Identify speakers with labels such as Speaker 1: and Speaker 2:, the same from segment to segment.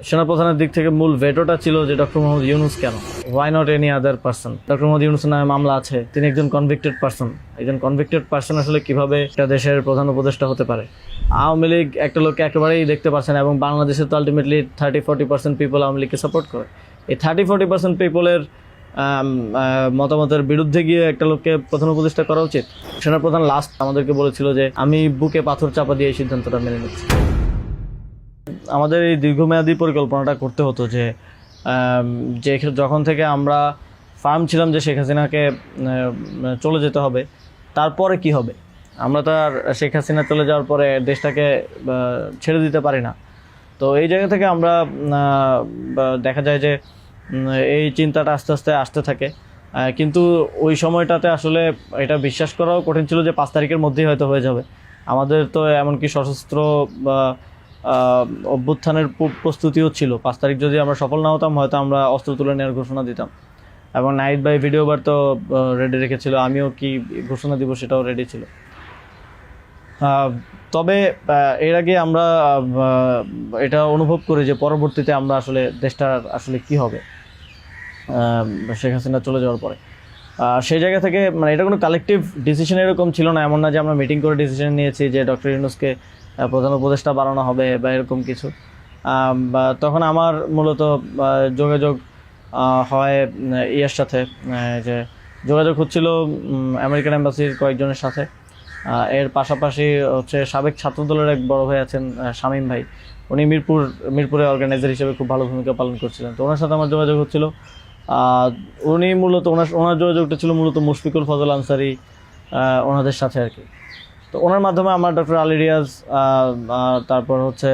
Speaker 1: সেনাপ্রধানের দিক থেকে মূল ভেটোটা ছিল যে ডক্টর মোহাম্মদ ইউনূস কেন, why not any other person. Doctor Mohammad ইউনূসের নামে মামলা আছে, তিনি একজন কনভিক্টেড পার্সন। একজন কনভিক্টেড পার্সন আসলে কিভাবে একটা দেশের প্রধান উপদেষ্টা হতে পারে? আওয়ামী লীগ একটা লোককে একেবারেই দেখতে পারছে না, এবং বাংলাদেশে তো আলটিমেটলি 30-40% পিপল আওয়ামী লীগকে সাপোর্ট করে। এই 30-40% পিপলের মতামতের বিরুদ্ধে গিয়ে একটা লোককে প্রধান উপদেষ্টা করা উচিত? সেনাপ্রধান লাস্ট আমাদেরকে বলেছিল যে আমি বুকে পাথর চাপা দিয়ে এই সিদ্ধান্তটা মেনে নিচ্ছি। আমাদের এই দীর্ঘমেয়াদী পরিকল্পনাটা করতে হতো যে যখন থেকে আমরা ফার্ম ছিলাম যে শেখ হাসিনাকে চলে যেতে হবে, তারপরে কি হবে? আমরা তো আর শেখ হাসিনা চলে যাওয়ার পরে দেশটাকে ছেড়ে দিতে পারি না। তো এই জায়গা থেকে আমরা দেখা যায় যে এই চিন্তাটা আস্তে আস্তে আসতে থাকে, কিন্তু ওই সময়টাতে আসলে এটা বিশ্বাস করাও কঠিন ছিল যে 5 তারিখের মধ্যেই হয়তো হয়ে যাবে। আমাদের তো এমনকি সশস্ত্র অভ্যুত্থানের প্রস্তুতিও ছিল। 5 তারিখ যদি আমরা সফল না হতাম, হয়তো আমরা অস্ত্র তুলে নেওয়ার ঘোষণা দিতাম, এবং নাইট বাই ভিডিও বার তো রেডি রেখেছিল, আমিও কি ঘোষণা দিব সেটাও রেডি ছিল। তবে এর আগে আমরা এটা অনুভব করি যে পরবর্তীতে আমরা আসলে দেশটার আসলে কি হবে শেখ হাসিনা চলে যাওয়ার পরে। সেই জায়গা থেকে মানে এটা কোনো কালেকটিভ ডিসিশন এরকম ছিল না, এমন না যে আমরা মিটিং করে ডিসিশন নিয়েছি যে ডক্টর ইউনূসকে প্রধান উপদেষ্টা বানানো হবে বা এরকম কিছু। তখন আমার মূলত যোগাযোগ হয় ইয়ের সাথে, যে যোগাযোগ হচ্ছিল আমেরিকান এম্বাসির কয়েকজনের সাথে। এর পাশাপাশি হচ্ছে সাবেক ছাত্রদলের এক বড় ভাই আছেন শামীম ভাই, উনি মিরপুরে অর্গানাইজার হিসেবে খুব ভালো ভূমিকা পালন করছিলেন। তো ওনার সাথে আমার যোগাযোগ হচ্ছিল। উনি মূলত ওনার যোগাযোগটা ছিল মূলত মুশফিকুল ফজল আনসারি ওনাদের সাথে আর কি। তো ওনার মাধ্যমে আমার ডক্টর আলী রিয়াজ, তারপর হচ্ছে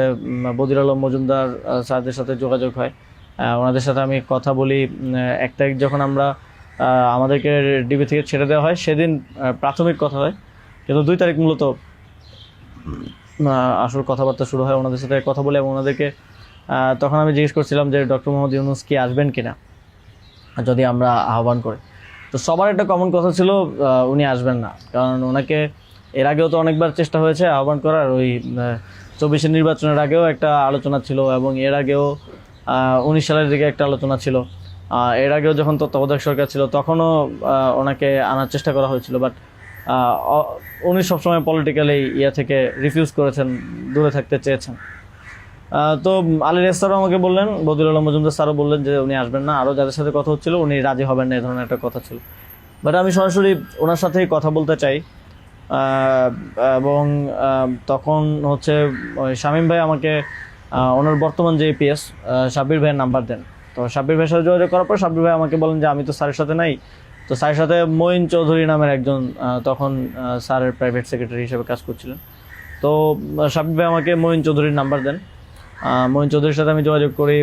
Speaker 1: বদির আলম মজুমদার স্যারদের সাথে যোগাযোগ হয়। ওনাদের সাথে আমি কথা বলি। 1 তারিখ যখন আমরা আমাদেরকে ডিবি থেকে ছেড়ে দেওয়া হয়, সেদিন প্রাথমিক কথা হয়, কিন্তু 2 তারিখ মূলত আসল কথাবার্তা শুরু হয়। ওনাদের সাথে কথা বলে, এবং ওনাদেরকে তখন আমি জিজ্ঞেস করছিলাম যে ডক্টর মোহাম্মদ ইউনূস কি আসবেন কিনা যদি আমরা আহ্বান করি। তো সবার একটা কমন কথা ছিল উনি আসবেন না, কারণ ওনাকে এর আগেও তো অনেকবার চেষ্টা হয়েছে আহ্বান করার। ওই 24-এর নির্বাচনের আগেও একটা আলোচনা ছিল, এবং এর আগেও 19 সালের দিকে একটা আলোচনা ছিল। এর আগেও যখন তত্ত্বাবধায়ক সরকার ছিল তখনও ওনাকে আনার চেষ্টা করা হয়েছিল, বাট উনি সবসময় পলিটিক্যালি থেকে রিফিউজ করেছেন, দূরে থাকতে চেয়েছেন। তো আলী রিয়াজ স্যারও আমাকে বললেন, বদির আলম মজুমদার স্যারও বললেন যে উনি আসবেন না। আরও যাদের সাথে কথা হচ্ছিল উনি রাজি হবেন না, এই ধরনের একটা কথা ছিল। বাট আমি সরাসরি ওনার সাথেই কথা বলতে চাই, এবং তখন হচ্ছে ওই শামীম ভাই আমাকে ওনার বর্তমান যে পিএস সাব্বির ভাইয়ের নাম্বার দেন। তো সাব্বির ভাইয়ের সাথে যোগাযোগ করার পর সাব্বির ভাই আমাকে বলেন যে আমি তো স্যারের সাথে নাই। তো স্যারের সাথে মঈন চৌধুরী নামের একজন তখন স্যারের প্রাইভেট সেক্রেটারি হিসেবে কাজ করছিলেন। তো সাব্বির ভাই আমাকে মঈন চৌধুরীর নাম্বার দেন। মঈন চৌধুরীর সাথে আমি যোগাযোগ করি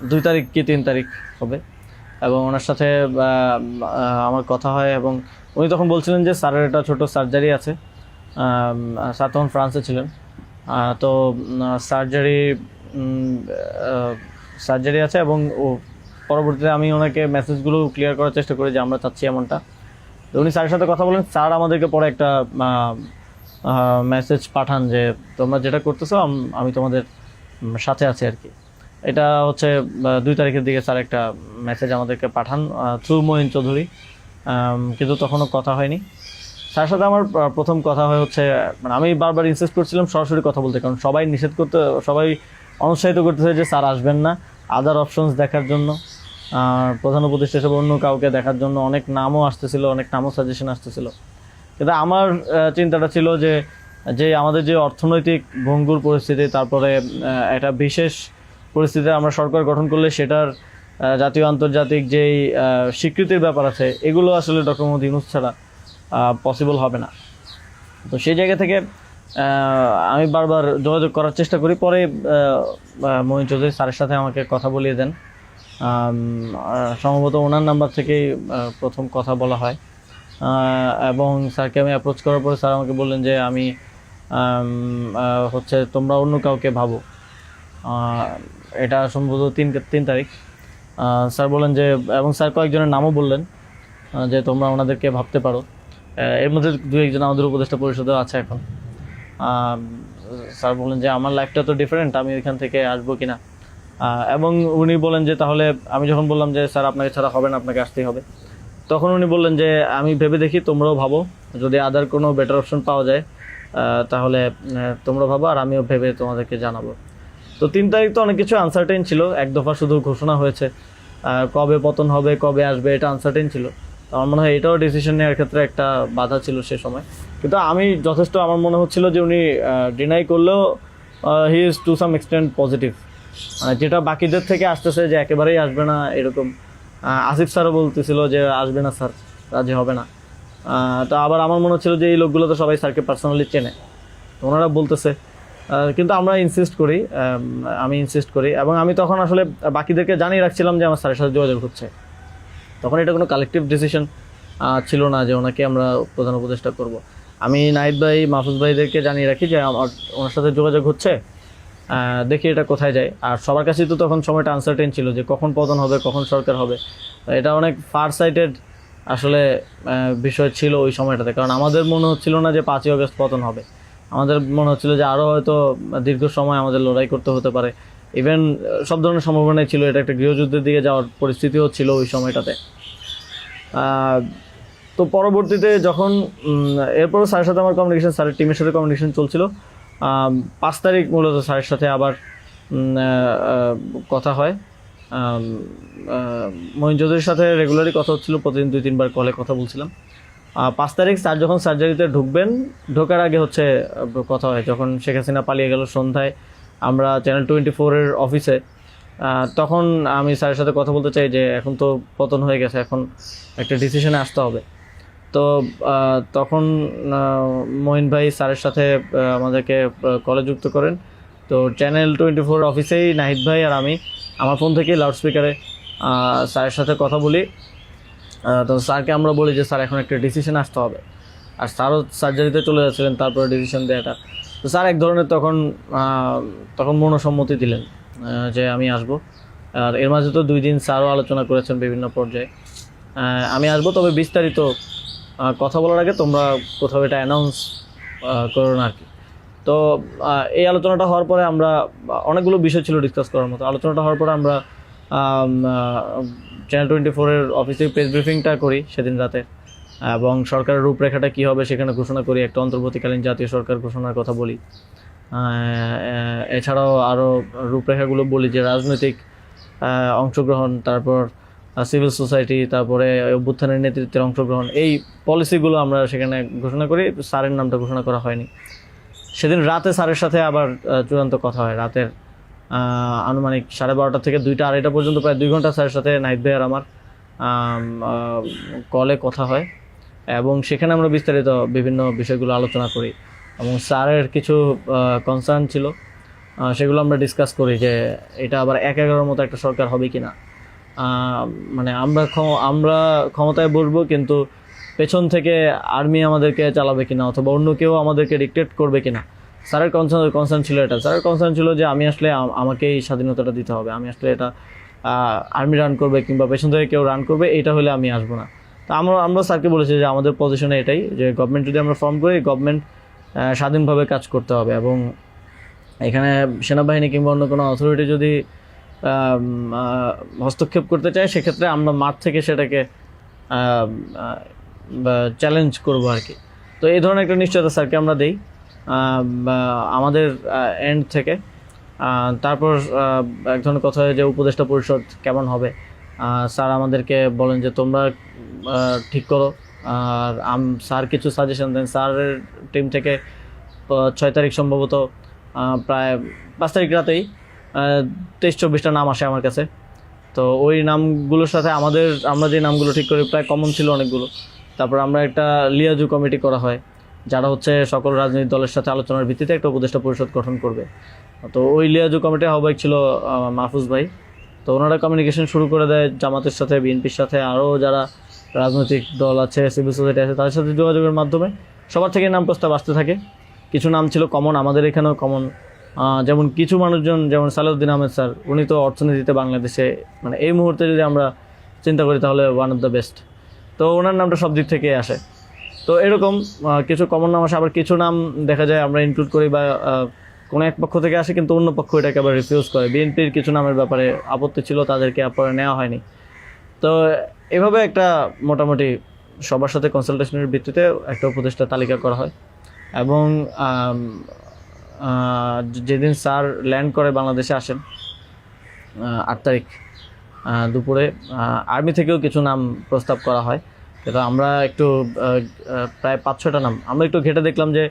Speaker 1: 2 তারিখ কি 3 তারিখ হবে, এবং ওনার সাথে আমার কথা হয়। এবং উনি তখন বলছিলেন যে স্যারের একটা ছোটো সার্জারি আছে। স্যার তখন ফ্রান্সে ছিলেন। তো সার্জারি আছে, এবং পরবর্তীতে আমি ওনাকে মেসেজগুলো ক্লিয়ার করার চেষ্টা করি যে আমরা চাচ্ছি এমনটা। তো উনি স্যারের সাথে কথা বলেন। স্যার আমাদেরকে পরে একটা মেসেজ পাঠান যে তোমরা যেটা করতেছো আমি তোমাদের সাথে আছি আর কি। এটা হচ্ছে 2 তারিখের দিকে স্যার একটা মেসেজ আমাদেরকে পাঠান থ্রু মঈন চৌধুরী, কিন্তু তখনও কথা হয়নি। স্যারের সাথে আমার প্রথম কথা হয় হচ্ছে, মানে আমি বারবার ইনসিস্ট করছিলাম সরাসরি কথা বলতে, কারণ সবাই অনুৎসাহিত করতেছে যে স্যার আসবেন না, আদার অপশনস দেখার জন্য, প্রধান উপদেষ্টা হিসেবে অন্য কাউকে দেখার জন্য অনেক নামও আসতেছিল, অনেক নামও সাজেশন আসতেছিল। কিন্তু আমার চিন্তাটা ছিল যে আমাদের যে অর্থনৈতিক ভঙ্গুর পরিস্থিতি, তারপরে একটা বিশেষ পরিস্থিতিতে আমরা সরকার গঠন করলে সেটার জাতীয় আন্তর্জাতিক যেই স্বীকৃতির ব্যাপার আছে, এগুলো আসলে ডক্টর মোহাম্মদ ইউনূস ছাড়া পসিবল হবে না। তো সেই জায়গা থেকে আমি বারবার যোগাযোগ করার চেষ্টা করি। পরে মঈন চৌধুরী স্যারের সাথে আমাকে কথা বলিয়ে দেন। সম্ভবত ওনার নাম্বার থেকেই প্রথম কথা বলা হয়, এবং স্যারকে আমি অ্যাপ্রোচ করার পরে স্যার আমাকে বললেন যে আমি হচ্ছে তোমরা অন্য কাউকে ভাবো। এটা সম্ভবত 3 তারিখ। স্যার বললেন যে, এবং স্যার কয়েকজনের নামও বললেন যে তোমরা ওনাদেরকে ভাবতে পারো। এর মধ্যে 2-1 জন আমাদের উপদেষ্টা পরিষদেও আছে এখন। স্যার বলেন যে আমার লাইফটা তো ডিফারেন্ট, আমি ওইখান থেকে আসবো কিনা। এবং উনি বলেন যে তাহলে, আমি যখন বললাম যে স্যার আপনাকে ছাড়া হবে না, আপনাকে আসতেই হবে, তখন উনি বললেন যে আমি ভেবে দেখি, তোমরাও ভাবো, যদি আদার কোনো বেটার অপশন পাওয়া যায় তাহলে তোমরা ভাবো, আর আমিও ভেবে তোমাদেরকে জানাবো। তো 3 তারিখ তো অনেক কিছু আনসার্টেন ছিল, এক দফা শুধু ঘোষণা হয়েছে, কবে পতন হবে, কবে আসবে, এটা আনসার্টেন ছিল। তো আমার মনে হয় এটাও ডিসিশন নেওয়ার ক্ষেত্রে একটা বাধা ছিল সে সময়। কিন্তু আমি যথেষ্ট, আমার মনে হচ্ছিল যে উনি ডিনাই করলেও he is to some extent positive, যেটা বাকিদের থেকে আসতেছে যে একেবারেই আসবে না এরকম। আসিফ স্যারও বলতেছিল যে আসবে না স্যার, রাজি হবে না। তো আবার আমার মনে হচ্ছিল যে এই লোকগুলো তো সবাই স্যারকে পার্সোনালি চেনে, তো ওনারা বলতেছে, কিন্তু আমরা ইনসিস্ট করি, আমি ইনসিস্ট করি, এবং আমি তখন আসলে বাকিদেরকে জানিয়ে রাখছিলাম যে আমার স্যারের সাথে যোগাযোগ হচ্ছে। তখন এটা কোনো কালেকটিভ ডিসিশন ছিল না যে ওনাকে আমরা প্রধান উপদেষ্টা করব। আমি নাহিদ ভাই, মাহফুজ ভাইদেরকে জানিয়ে রাখি যে আমার ওনার সাথে যোগাযোগ হচ্ছে, দেখি এটা কোথায় যায়। আর সবার কাছেই তো তখন সময়টা আনসার্টেন ছিল যে কখন পতন হবে, কখন সরকার হবে। এটা অনেক ফার সাইটেড আসলে বিষয় ছিল ওই সময়টাতে, কারণ আমাদের মনে হচ্ছিল না যে 5ই আগস্ট পতন হবে, আমাদের মনে হচ্ছিল যে আরও হয়তো দীর্ঘ সময় আমাদের লড়াই করতে হতে পারে। ইভেন সব ধরনের সম্ভাবনাই ছিল, এটা একটা গৃহযুদ্ধের দিকে যাওয়ার পরিস্থিতিও ছিল ওই সময়টাতে। তো পরবর্তীতে যখন এরপরও স্যারের সাথে আমার কমিউনিকেশন, স্যারের টিমের সাথে কমিউনিকেশন চলছিল। 5 তারিখ মূলত স্যারের সাথে আবার কথা হয়। মঈন চৌধুরীর সাথে রেগুলারই কথা হচ্ছিল, প্রতিদিন 2-3 বার কলে কথা বলছিলাম। 5 তারিখ স্যার যখন সার্জারিতে ঢুকবেন, ঢোকার আগে হচ্ছে কথা হয়, যখন শেখ হাসিনা পালিয়ে গেল সন্ধ্যায় আমরা চ্যানেল 24-এর অফিসে। তখন আমি স্যারের সাথে কথা বলতে চাই যে এখন তো পতন হয়ে গেছে, এখন একটা ডিসিশনে আসতে হবে। তো তখন মঈন ভাই স্যারের সাথে আমাদেরকে কলে যুক্ত করেন। তো চ্যানেল 24 অফিসেই নাহিদ ভাই আর আমি আমার ফোন থেকে লাউডস্পিকারে স্যারের সাথে কথা বলি। তো স্যারকে আমরা বলি যে স্যার এখন একটা ডিসিশন আসতে হবে, আর স্যারও সার্জারিতে চলে যাচ্ছিলেন তারপরে ডিসিশন দেওয়াটা। তো স্যার এক ধরনের তখন মনসম্মতি দিলেন যে আমি আসব। আর এর মাঝে তো 2 দিন স্যারও আলোচনা করেছেন বিভিন্ন পর্যায়ে, আমি আসবো, তবে বিস্তারিত কথা বলার আগে তোমরা কোথাও এটা অ্যানাউন্স করো না আর কি। তো এই আলোচনাটা হওয়ার পরে আমরা, অনেকগুলো বিষয় ছিল ডিসকাস করার মতো, আলোচনাটা হওয়ার পরে আমরা চ্যানেল 24-এর অফিসে প্রেস ব্রিফিংটা করি সেদিন রাতে, এবং সরকারের রূপরেখাটা কী হবে সেখানে ঘোষণা করি, একটা অন্তর্বর্তীকালীন জাতীয় সরকার ঘোষণার কথা বলি। এছাড়াও আরও রূপরেখাগুলো বলি যে রাজনৈতিক অংশগ্রহণ, তারপর সিভিল সোসাইটি, তারপরে অভ্যুত্থানের নেতৃত্বের অংশগ্রহণ, এই পলিসিগুলো আমরা সেখানে ঘোষণা করি। স্যারের নামটা ঘোষণা করা হয়নি। সেদিন রাতে স্যারের সাথে আবার চূড়ান্ত কথা হয়, রাতের আনুমানিক 12:30 থেকে 2টা-2:30 পর্যন্ত প্রায় 2 ঘন্টা স্যারের সাথে নাহিদ ভাই আর আমার কলে কথা হয়, এবং সেখানে আমরা বিস্তারিত বিভিন্ন বিষয়গুলো আলোচনা করি, এবং স্যারের কিছু কনসার্ন ছিল সেগুলো আমরা ডিসকাস করি যে এটা আবার 1-11 মতো একটা সরকার হবে কিনা, মানে আমরা ক্ষমতায় বসবো কিন্তু পেছন থেকে আর্মি আমাদেরকে চালাবে কিনা, অথবা অন্য কেউ আমাদেরকে ডিক্টেট করবে কিনা। স্যারের কনসার্ন ছিল এটা। স্যারের কনসার্ন ছিল যে আমি আসলে আমাকেই স্বাধীনতাটা দিতে হবে, আমি আসলে এটা আর্মি রান করবে কিংবা পেছন থেকে কেউ রান করবে, এটা হলে আমি আসবো না। তো আমরা স্যারকে বলেছি যে আমাদের পজিশনে এটাই, যে গভর্নমেন্ট যদি আমরা ফর্ম করি, গভর্নমেন্ট স্বাধীনভাবে কাজ করতে হবে, এবং এখানে সেনাবাহিনী কিংবা অন্য কোনো অথরিটি যদি হস্তক্ষেপ করতে চায়, সেক্ষেত্রে আমরা মাঠ থেকে সেটাকে চ্যালেঞ্জ করবো আর কি। তো এই ধরনের একটা নিশ্চয়তা স্যারকে আমরা দেই আমাদের এন্ড থেকে। তারপর এক ধরনের কথা হয় যে উপদেষ্টা পরিষদ কেমন হবে, স্যার আমাদেরকে বলেন যে তোমরা ঠিক করো, আর স্যার কিছু সাজেশন দেন। স্যারের টিম থেকে 6 তারিখ সম্ভবত প্রায় 5 তারিখ রাতেই 23-24টা নাম আসে আমার কাছে। তো ওই নামগুলোর সাথে আমরা যে নামগুলো ঠিক করি প্রায় কমন ছিল অনেকগুলো। তারপর আমরা একটা লিয়াজু কমিটি করা হয়, যারা হচ্ছে সকল রাজনৈতিক দলের সাথে আলোচনার ভিত্তিতে একটা উপদেষ্টা পরিষদ গঠন করবে। তো ওই লিয়াজু কমিটির আহ্বায়ক ছিল মাহফুজ ভাই। তো ওনারা কমিউনিকেশন শুরু করে দেয় জামাতের সাথে, বিএনপির সাথে, আরও যারা রাজনৈতিক দল আছে, সিভিল সোসাইটি আছে, তাদের সাথে যোগাযোগের মাধ্যমে সবার থেকে নাম প্রস্তাব আসতে থাকে। কিছু নাম ছিল কমন, আমাদের এখানেও কমন, যেমন কিছু মানুষজন, যেমন সালাউদ্দিন আহমেদ স্যার, উনি তো অর্থনীতিতে বাংলাদেশে মানে এই মুহূর্তে যদি আমরা চিন্তা করি তাহলে ওয়ান অফ দ্য বেস্ট। তো ওনার নামটা সব দিক থেকে আসে। তো এরকম কিছু কমন নাম আসে, আবার কিছু নাম দেখা যায় আমরা ইনক্লুড করি বা কোনো এক পক্ষ থেকে আসে, কিন্তু অন্য পক্ষ এটাকে আবার রিফিউজ করে। বিএনপির কিছু নামের ব্যাপারে আপত্তি ছিল, তাদেরকে পরে নেওয়া হয়নি। তো এভাবে একটা মোটামুটি সবার সাথে কনসালটেশনের ভিত্তিতে একটা উপদেষ্টা তালিকা করা হয়। এবং যেদিন স্যার ল্যান্ড করে বাংলাদেশে আসেন 8 তারিখ দুপুরে, আর্মি থেকেও কিছু নাম প্রস্তাব করা হয়। কিন্তু আমরা একটু প্রায় 5-6টা নাম আমরা একটু ঘেটে দেখলাম যে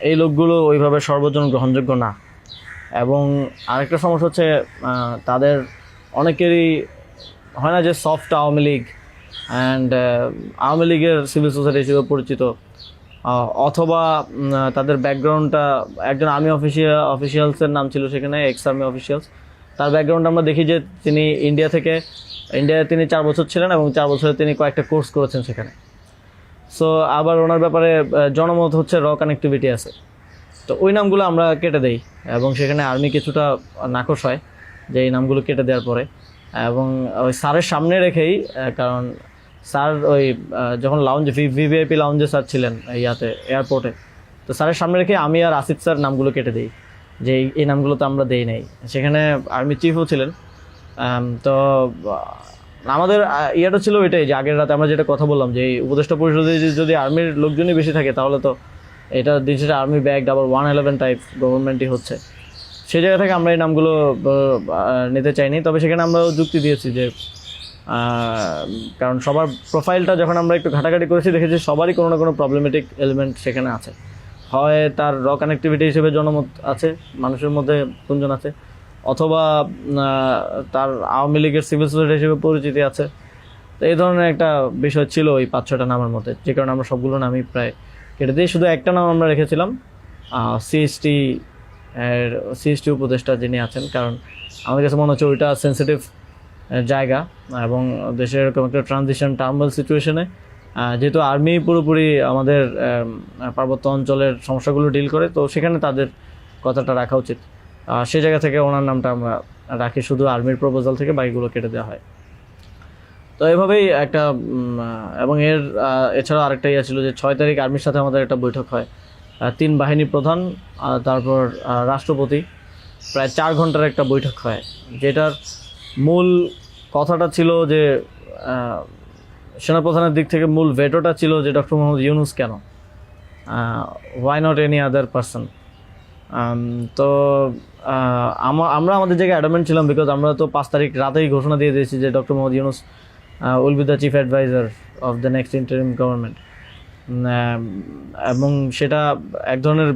Speaker 1: এই লোকগুলো ওইভাবে সর্বজন গ্রহণযোগ্য না। এবং আরেকটা সমস্যা হচ্ছে তাদের অনেকেরই হয় না যে সফট আওয়ামী লীগ অ্যান্ড আওয়ামী লীগের সিভিল সোসাইটি হিসেবে পরিচিত, অথবা তাদের ব্যাকগ্রাউন্ডটা একজন আর্মি অফিসিয়ালসের নাম ছিল সেখানে, এক্স আর্মি অফিসিয়ালস। তার ব্যাকগ্রাউন্ড আমরা দেখি যে তিনি ইন্ডিয়ায় তিনি 4 বছর ছিলেন এবং 4 বছরে তিনি কয়েকটা কোর্স করেছেন সেখানে। সো আবার ওনার ব্যাপারে জনমত হচ্ছে র কানেক্টিভিটি আছে। তো ওই নামগুলো আমরা কেটে দেই এবং সেখানে আর্মি কিছুটা নাকশ হয় যে এই নামগুলো কেটে দেওয়ার পরে। এবং ওই স্যারের সামনে রেখেই, কারণ স্যার ওই যখন ভিভিআইপি লাউঞ্জে স্যার ছিলেন এয়ারপোর্টে, তো স্যারের সামনে রেখে আমি আর আসিফ স্যার নামগুলো কেটে দিই যে এই নামগুলো তো আমরা দেই নাই। সেখানে আর্মি চিফও ছিলেন। তো আমাদের ইয়েটা ছিল এটাই যে আগের রাতে আমরা যেটা কথা বললাম যে এই উপদেষ্টা পরিষদে যদি আর্মির লোকজনই বেশি থাকে তাহলে তো এটা দিন শেষে আর্মি ব্যাগ আবার 111 টাইপ গভর্নমেন্টই হচ্ছে। সেই জায়গা থেকে আমরা এই নামগুলো নিতে চাইনি। তবে সেখানে আমরা যুক্তি দিয়েছি যে কারণ সবার প্রোফাইলটা যখন আমরা একটু ঘাটাঘাটি করেছি দেখেছি সবারই কোনো না কোনো প্রবলেমেটিক এলিমেন্ট সেখানে আছে। হয় তার র কানেক্টিভিটি হিসেবে জনমত আছে, মানুষের মধ্যে গুঞ্জন আছে, অথবা তার আওয়ামী লীগের সিভিল সোসাইটি হিসেবে পরিচিতি আছে। তো এই ধরনের একটা বিষয় ছিল ওই 5-6টা নামের মধ্যে, যে কারণে আমরা সবগুলো নামই প্রায় কেটে দিয়ে শুধু একটা নাম আমরা রেখেছিলাম সিএসটি উপদেষ্টা যিনি আছেন। কারণ আমাদের কাছে মনে হচ্ছে ওইটা সেন্সিটিভ জায়গা এবং দেশের এরকম একটা ট্রানজিশন টার্মাল সিচুয়েশনে যেহেতু আর্মি পুরোপুরি আমাদের পার্বত্য অঞ্চলের সমস্যাগুলো ডিল করে, তো সেখানে তাদের কথাটা রাখা উচিত। সেই জায়গা থেকে ওনার নামটা আমরা রাখি, শুধু আর্মির প্রপোজাল থেকে বাকিগুলো কেটে দেওয়া হয়। তো এভাবেই একটা এবং এছাড়াও আরেকটা ইয়ে ছিল যে 6 তারিখ আর্মির সাথে আমাদের একটা বৈঠক হয়, 3 বাহিনী প্রধান তারপর রাষ্ট্রপতি, প্রায় 4 ঘন্টার একটা বৈঠক হয়। যেটার মূল কথাটা ছিল যে সেনাপ্রধানের দিক থেকে মূল ভেটোটা ছিল যে ডক্টর মোহাম্মদ ইউনূস কেন, why not any other person. তো আমরা আমাদের জায়গায় অ্যাডামেন্ট ছিলাম, বিকজ আমরা তো 5 তারিখ রাতেই ঘোষণা দিয়ে দিয়েছি যে doctor Mohammad Yunus will be the chief adviser of the next interim government. এবং সেটা এক ধরনের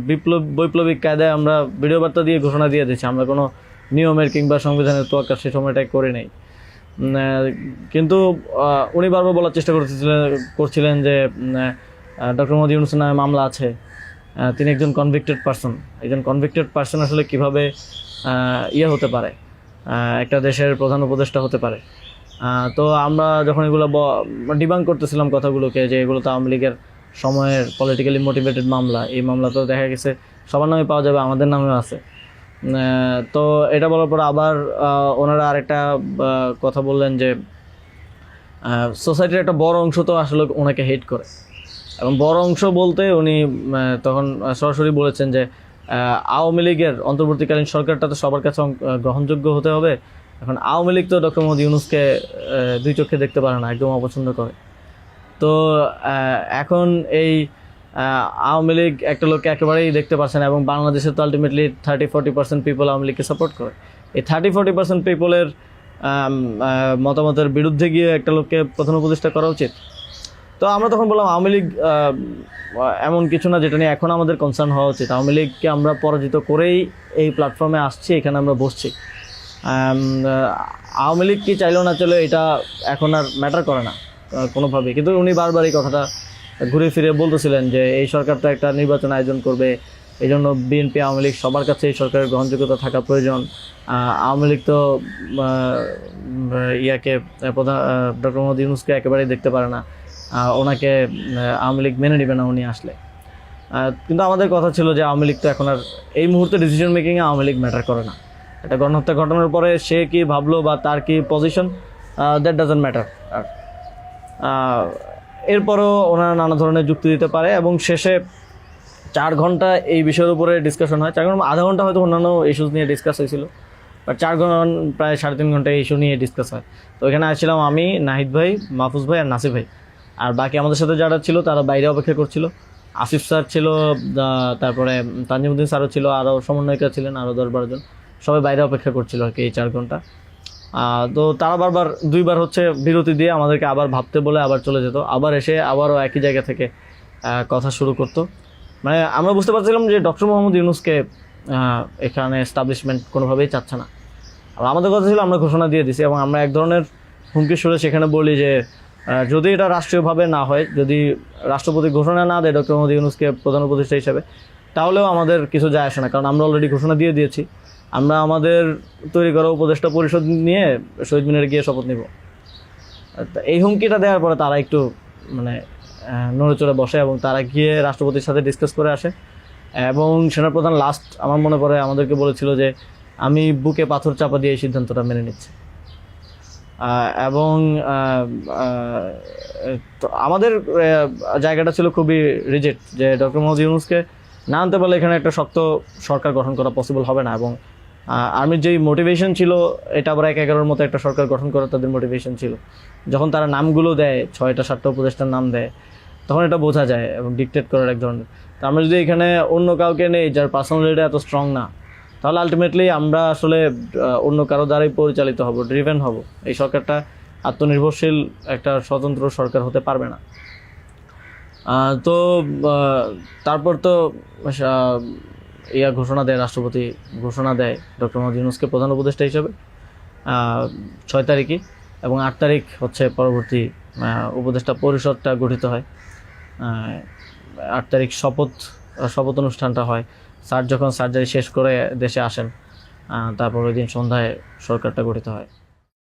Speaker 1: বৈপ্লবিক কায়দায় আমরা ভিডিও বার্তা দিয়ে ঘোষণা দিয়ে দিয়েছি, আমরা কোনো নিয়মের কিংবা সংবিধানের তোয়াক্কা সে সময়টাই করে নেই। কিন্তু উনি বারবার বলার চেষ্টা করছিলেন যে ডক্টর মোহাম্মদ ইউনূসের নামে মামলা আছে, তিনি একজন কনভিক্টেড পারসন। একজন কনভিক্টেড পারসন আসলে কীভাবে হতে পারে, একটা দেশের প্রধান উপদেষ্টা হতে পারে। তো আমরা যখন এগুলো ডিবাঙ্ক করতেছিলাম কথাগুলোকে যে এগুলো তো আওয়ামী লীগের সময়ের পলিটিক্যালি মোটিভেটেড মামলা, এই মামলা তো দেখা গেছে সবার নামে পাওয়া যাবে, আমাদের নামেও আছে। তো এটা বলার পর আবার ওনারা আরেকটা কথা বললেন যে সোসাইটির একটা বড় অংশ তো আসলে ওনাকে হেট করে, এবং বড় অংশ বলতে উনি তখন সরাসরি বলেছেন যে আওয়ামী লীগের অন্তর্বর্তীকালীন সরকারটা তো সবার কাছে গ্রহণযোগ্য হতে হবে। এখন আওয়ামী লীগ তো ডক্টর মোহাম্মদ ইউনূসকে 2 চোখে দেখতে পারে না, একদম অপছন্দ করে। তো এখন এই আওয়ামী লীগ একটা লোককে একেবারেই দেখতে পাচ্ছে না, এবং বাংলাদেশে তো আলটিমেটলি 30-40% পিপল আওয়ামী লীগকে সাপোর্ট করে। এই 30-40% পিপলের মতামতের বিরুদ্ধে গিয়ে একটা লোককে প্রধান উপদেষ্টা করা উচিত। তো আমরা তখন বললাম আওয়ামী লীগ এমন কিছু না যেটা নিয়ে এখন আমাদের কনসার্ন হওয়া উচিত। আওয়ামী লীগকে আমরা পরাজিত করেই এই প্ল্যাটফর্মে আসছি, এখানে আমরা বসছি। আওয়ামী লীগ কি চাইলেও না চলে এটা এখন আর ম্যাটার করে না কোনোভাবেই। কিন্তু উনি বারবার এই কথাটা ঘুরে ফিরে বলতেছিলেন যে এই সরকার তো একটা নির্বাচন আয়োজন করবে, এই জন্য বিএনপি আওয়ামী লীগ সবার কাছে এই সরকারের গ্রহণযোগ্যতা থাকা প্রয়োজন। আওয়ামী লীগ তো প্রধান ডক্টর মোহাম্মদ ইউনূসকে একেবারেই দেখতে পারে না, ওনাকে আওয়ামী লীগ মেনে নেবে না উনি আসলে। কিন্তু আমাদের কথা ছিল যে আওয়ামী লীগ তো এখন আর এই মুহূর্তে ডিসিশন মেকিংয়ে আওয়ামী লীগ ম্যাটার করে না। একটা গণহত্যা ঘটনার পরে সে কি ভাবলো বা তার কি পজিশন, দ্যাট ডাজন্ট ম্যাটার। আর এরপরও ওনারা নানা ধরনের যুক্তি দিতে পারে, এবং শেষে 4 ঘন্টা এই বিষয়ের উপরে ডিসকাশন হয়। 4 ঘন্টা, আধা ঘন্টা হয়তো অন্যান্য ইস্যুস নিয়ে ডিসকাস হয়েছিল, বাট 4 ঘন্টা প্রায় 3.5 ঘন্টা ইস্যু নিয়ে ডিসকাস হয়। তো এখানে আসছিলাম আমি, নাহিদ ভাই, মাহফুজ ভাই আর নাসির ভাই। আর বাকি আমাদের সাথে যারা ছিল তারা বাইরে অপেক্ষা করছিল। আসিফ স্যার ছিল, তারপরে তানজিমুদ্দিন স্যারও ছিল, আরও সমন্বয়িকা ছিলেন আরও 10-12 জন, সবাই বাইরে অপেক্ষা করছিল আর কি এই 4 ঘন্টা। তো তারা বারবার 2বার হচ্ছে বিরতি দিয়ে আমাদেরকে আবার ভাবতে বলে আবার চলে যেত, আবার এসে আবারও একই জায়গা থেকে কথা শুরু করতো। মানে আমরা বুঝতে পারছিলাম যে ডক্টর মোহাম্মদ ইউনূসকে এখানে এস্টাবলিশমেন্ট কোনোভাবেই চাচ্ছে না। আর আমাদের কথা ছিল আমরা ঘোষণা দিয়ে দিছি, এবং আমরা এক ধরনের হুমকি সুরে সেখানে বলি যে যদি এটা রাষ্ট্রীয়ভাবে না হয়, যদি রাষ্ট্রপতি ঘোষণা না দেয় ডক্টর মোহাম্মদ ইউনূসকে প্রধান উপদেষ্টা হিসেবে, তাহলেও আমাদের কিছু যায় আসে না, কারণ আমরা অলরেডি ঘোষণা দিয়ে দিয়েছি। আমরা আমাদের তৈরি করা উপদেষ্টা পরিষদ নিয়ে শহীদ মিনারে গিয়ে শপথ নিব। এই হুমকিটা দেওয়ার পরে তারা একটু মানে নড়ে চড়ে বসে, এবং তারা গিয়ে রাষ্ট্রপতির সাথে ডিসকাস করে আসে। এবং সেনাপ্রধান লাস্ট আমার মনে পড়ে আমাদেরকে বলেছিল যে আমি বুকে পাথর চাপা দিয়ে এই সিদ্ধান্তটা মেনে নিচ্ছি। এবং তো আমাদের জায়গাটা ছিল খুবই রিজেক্ট, যে ডক্টর মোহাম্মদ ইউনূসকে না আনতে পারলে এখানে একটা শক্ত সরকার গঠন করা পসিবল হবে না। এবং আর্মির যেই মোটিভেশন ছিল, এটা আবার 1-11-র মতো একটা সরকার গঠন করার তাদের মোটিভেশন ছিল। যখন তারা নামগুলো দেয়, 6টা-7টা উপদেষ্টার নাম দেয়, তখন এটা বোঝা যায়, এবং ডিকটেট করার এক ধরনের। তো আমরা যদি এখানে অন্য কাউকে নেই যার পার্সোনালিটি এত স্ট্রং না, তাহলে আলটিমেটলি আমরা আসলে অন্য কারো দ্বারাই পরিচালিত হব, ড্রিভেন হব। এই সরকারটা আত্মনির্ভরশীল একটা স্বতন্ত্র সরকার হতে পারবে না। তো তারপর তো ঘোষণা দেয়, রাষ্ট্রপতি ঘোষণা দেয় ডক্টর মোহাম্মদ ইউনূসকে প্রধান উপদেষ্টা হিসেবে 6 তারিখে, এবং 8 তারিখ হচ্ছে পরবর্তী উপদেষ্টা পরিষদটা গঠিত হয়। 8 তারিখ শপথ অনুষ্ঠানটা হয়। স্যার যখন সার্জারি শেষ করে দেশে আসেন, তারপর ওই দিন সন্ধ্যায় সরকারটা গঠিত হয়।